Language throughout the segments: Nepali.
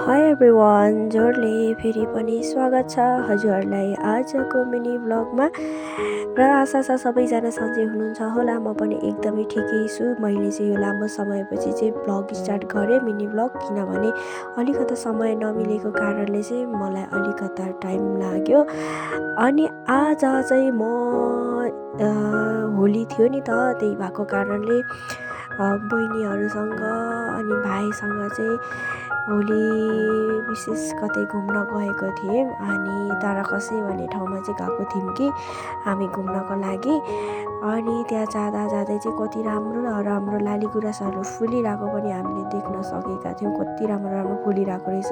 हाई एभ्रिवान, जोरले फेरि पनि स्वागत छ हजुरहरूलाई आजको मिनी भ्लगमा। र आशा छ सबैजना सन्चै हुनुहुन्छ होला। म पनि एकदमै ठिकै छु। मैले चाहिँ यो लामो समयपछि चाहिँ भ्लग स्टार्ट गरेँ, मिनी भ्लग, किनभने अलिकता समय नमिलेको कारणले चाहिँ मलाई अलिकता टाइम लाग्यो। अनि आज चाहिँ होली थियो नि त, त्यही भएको कारणले बहिनीहरूसँग अनि भाइसँग चाहिँ होली विशेष कतै घुम्न गएको थियौँ। अनि ताराकसे भन्ने ठाउँमा चाहिँ गएको थियौँ कि हामी घुम्नको लागि। अनि त्यहाँ जाँदै चाहिँ कति राम्रो लालीगुराँसहरू फुलिरहेको पनि हामीले देख्न सकेका थियौँ। कति राम्रो फुलिरहेको रहेछ।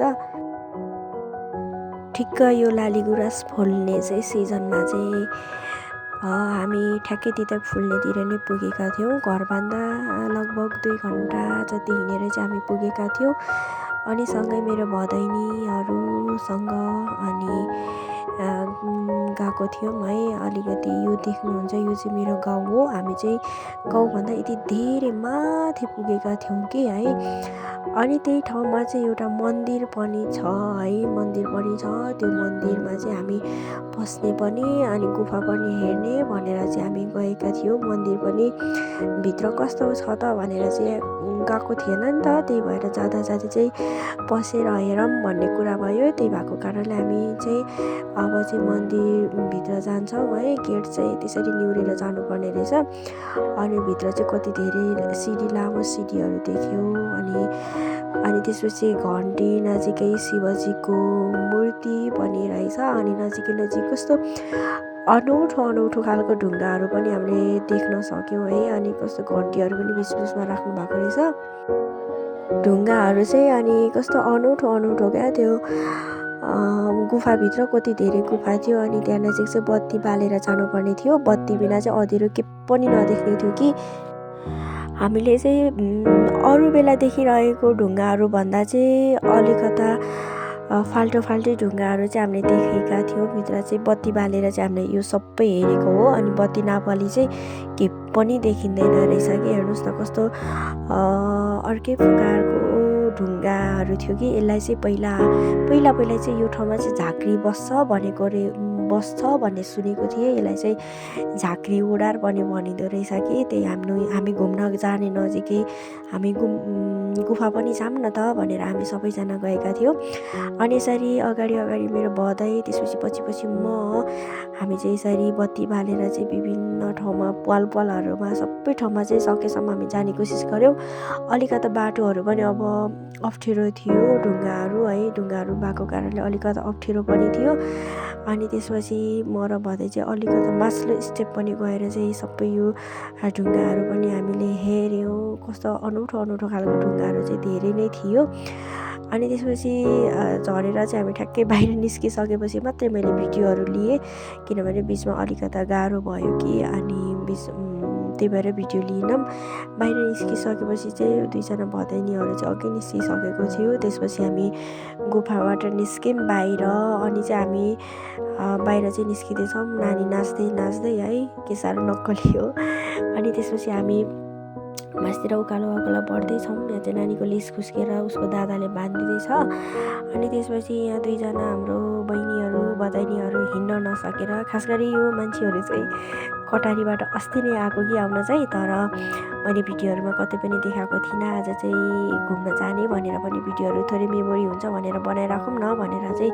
ठिक्क यो लालीगुराँस फुल्ने चाहिँ सिजनमा चाहिँ हामी ठ्याक्कै त्यतै फुल्नेतिर नै पुगेका थियौँ। घरभन्दा लगभग 2 घन्टा जति हिँडेर चाहिँ हामी पुगेका थियौँ। अनि सँगै मेरो भदैनीहरूसँग अनि गएको थियौँ है। अलिकति यो देख्नुहुन्छ, यो चाहिँ मेरो गाउँ हो। हामी चाहिँ गाउँभन्दा यति धेरै माथि पुगेका थियौँ कि है। अनि त्यही ठाउँमा चाहिँ एउटा मन्दिर पनि छ है, त्यो मन्दिरमा चाहिँ हामी बस्ने पनि अनि गुफा पनि हेर्ने भनेर चाहिँ हामी गएका थियौँ। मन्दिर पनि भित्र कस्तो छ त भनेर चाहिँ गएको थिएन नि त, त्यही भएर जाँदा चाहिँ बसेर हेरौँ भन्ने कुरा भयो। त्यही भएको कारणले हामी चाहिँ अब चाहिँ मन्दिरभित्र जान्छौँ है। गेट चाहिँ त्यसरी निहुरेर जानुपर्ने रहेछ। अनि भित्र चाहिँ कति धेरै लामो सिडीहरू देख्यौँ। अनि त्यसपछि घन्टी नजिकै शिवजीको मूर्ति पनि रहेछ। अनि नजिक कस्तो अनौठो खालको ढुङ्गाहरू पनि हामीले देख्न सक्यौँ है। अनि कस्तो घन्टीहरू पनि बिचमा राख्नु भएको रहेछ। ढुङ्गाहरू चाहिँ अनि कस्तो अनौठो क्या त्यो गुफाभित्र कति धेरै गुफा थियो। अनि त्यहाँ नजिक चाहिँ बत्ती बालेर जानुपर्ने थियो। बत्ती बिना चाहिँ अँध्यारो के पनि नदेख्ने थियो कि। हामीले चाहिँ अरू बेला देखिरहेको ढुङ्गाहरू भन्दा चाहिँ अलिकता फाल्टो ढुङ्गाहरू चाहिँ हामीले देखेका थियौँ। भित्र चाहिँ बत्ती बालेर चाहिँ हामीले यो सबै हेरेको हो। अनि बत्ती नबाली चाहिँ के पनि देखिँदैन रहेछ कि। हेर्नुहोस् न कस्तो अर्कै प्रकारको ढुङ्गाहरू थियो कि। यसलाई चाहिँ पहिला चाहिँ यो ठाउँमा चाहिँ झाँक्री बस्छ भन्ने सुनेको थिएँ। यसलाई चाहिँ झाँक्री ओडार पनि भनिँदो रहेछ कि। त्यही हामी घुम्न जाने नजिकै हामी गुफा पनि जाऊँ न त भनेर हामी सबैजना गएका थियौँ। अनि यसरी अगाडि मेरो भदै, त्यसपछि पछि हामी चाहिँ यसरी बत्ती बालेर चाहिँ विभिन्न ठाउँमा पालहरूमा सबै ठाउँमा चाहिँ सकेसम्म हामी जाने कोसिस गऱ्यौँ। अलिकता बाटोहरू पनि अब अप्ठ्यारो थियो, ढुङ्गाहरू भएको कारणले अलिकता अप्ठ्यारो पनि थियो। अनि त्यसपछि म र भदै चाहिँ अलिकता मास्लो स्टेप पनि गएर चाहिँ सबै यो ढुङ्गाहरू पनि हामीले हेऱ्यौँ। कस्तो अनौठो खालको ढुङ्गाहरू चाहिँ धेरै नै थियो। अनि त्यसपछि झरेर चाहिँ हामी ठ्याक्कै बाहिर निस्किसकेपछि मात्रै मैले भिडियोहरू लिएँ, किनभने बिचमा अलिकता गाह्रो भयो कि। अनि त्यही भएर भिडियो लिइनँ। बाहिर निस्किसकेपछि चाहिँ 2जना भदैनीहरू चाहिँ अघि निस्किसकेको थियो। त्यसपछि हामी गुफाबाट निस्क्यौँ बाहिर। अनि चाहिँ हामी बाहिर चाहिँ निस्किँदैछौँ, नानी नाच्दै है, के साह्रो नक्कली हो। अनि त्यसपछि हामी मासतिर उकालो बढ्दैछौँ। यहाँ चाहिँ नानीको लेस खुस्केर उसको दादाले बाँधिँदैछ। अनि त्यसपछि यहाँ 2जना हाम्रो भदैनीहरू हिँड्न नसकेर, खास गरी यो मान्छेहरू चाहिँ कटारीबाट अस्ति नै आएको कि आउन चाहिँ, तर मैले भिडियोहरूमा कतै पनि देखाएको थिइनँ। आज चाहिँ घुम्न जाने भनेर पनि भिडियोहरू थोरै मेमोरी हुन्छ भनेर बनाइराखौँ न भनेर चाहिँ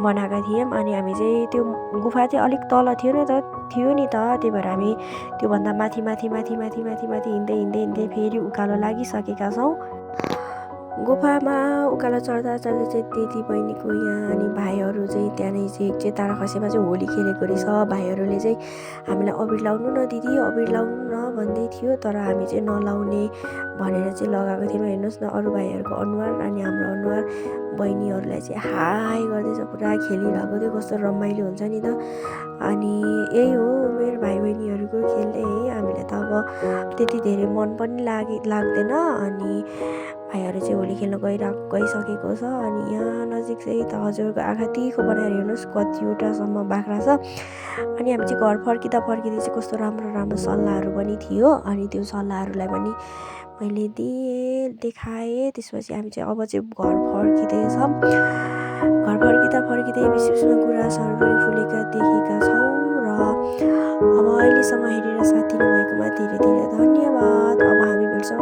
बनाएका थियौँ। अनि हामी चाहिँ त्यो गुफा चाहिँ अलिक तल थियो नि त, त्यही भएर हामी त्योभन्दा माथि हिँड्दै फेरि उकालो लागिसकेका छौँ। गुफामा उकालो चढ्दा चाहिँ दिदी बहिनीको यहाँ अनि भाइहरू चाहिँ त्यहाँनिर चाहिँ ताराखसीमा चाहिँ होली खेलेको रहेछ। भाइहरूले चाहिँ हामीलाई अबिर लाउनु न दिदी, अबिर लाउनु न भन्दै थियो, तर हामी चाहिँ नलाउने भनेर चाहिँ लगाएको थियौँ। हेर्नुहोस् न अरू भाइहरूको अनुहार अनि हाम्रो अनुहार। बहिनीहरूलाई चाहिँ हाई गर्दैछ, पुरा खेलिरहेको थियो। कस्तो रमाइलो हुन्छ नि त। अनि यही हो मेरो भाइ बहिनीहरूको खेल्दै है। हामीलाई त अब त्यति धेरै मन पनि लाग्दैन। अनि भाइहरू चाहिँ होली खेल्न गइसकेको छ। अनि यहाँ नजिक चाहिँ त हजुरको आँखा तिखो बनाएर हेर्नुहोस् कतिवटासम्म बाख्रा छ। अनि हामी चाहिँ घर फर्किँदै चाहिँ कस्तो राम्रो सल्लाहहरू पनि थियो। अनि त्यो सल्लाहहरूलाई पनि मैले देखाएँ। त्यसपछि हामी चाहिँ अब चाहिँ घर फर्किँदैछौँ। घर फर्किँदै बिचमा गुराँसहरू पनि फुलेका देखेका छौँ र अब अहिलेसम्म हेरेर साथ दिनुभएकोमा धेरै धेरै धन्यवाद। अब हामी भेट्छौँ